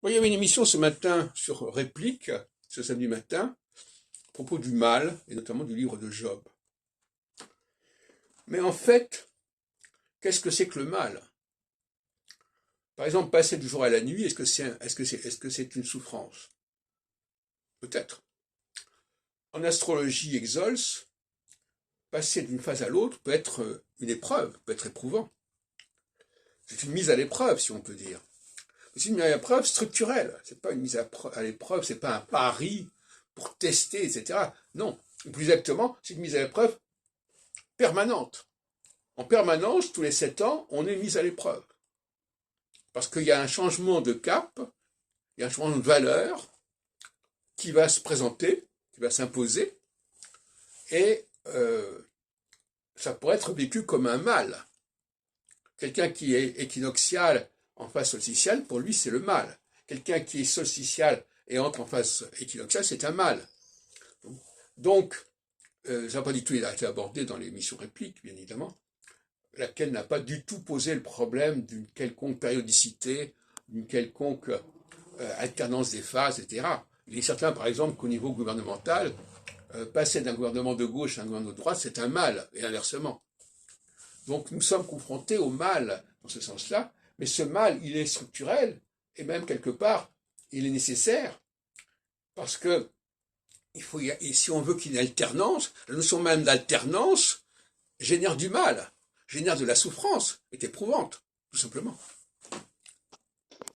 Bon, il y avait une émission ce matin sur Réplique, ce samedi matin, à propos du mal, et notamment du livre de Job. Mais en fait, qu'est-ce que c'est que le mal? Par exemple, passer du jour à la nuit, est-ce que c'est une souffrance? Peut-être. En astrologie Exols, passer d'une phase à l'autre peut être une épreuve, peut être éprouvant. C'est une mise à l'épreuve, si on peut dire. C'est une mise à l'épreuve structurelle. C'est pas une mise à l'épreuve, c'est pas un pari pour tester, etc. Non. Plus exactement, c'est une mise à l'épreuve permanente. En permanence, tous les 7 ans, on est mis à l'épreuve. Parce qu'il y a un changement de cap, il y a un changement de valeur qui va se présenter, qui va s'imposer, et ça pourrait être vécu comme un mal. Quelqu'un qui est équinoxial en phase solsticiale, pour lui, c'est le mal. Quelqu'un qui est solsticial et entre en phase équinoxiale, c'est un mal. Donc, ça n'a pas du tout été abordé dans l'émission Réplique, bien évidemment, laquelle n'a pas du tout posé le problème d'une quelconque périodicité, d'une quelconque alternance des phases, etc. Il est certain, par exemple, qu'au niveau gouvernemental, passer d'un gouvernement de gauche à un gouvernement de droite, c'est un mal, et inversement. Donc nous sommes confrontés au mal dans ce sens-là, mais ce mal, il est structurel, et même quelque part, il est nécessaire, parce que et si on veut qu'il y ait une alternance, la notion même d'alternance génère du mal, génère de la souffrance, est éprouvante, tout simplement.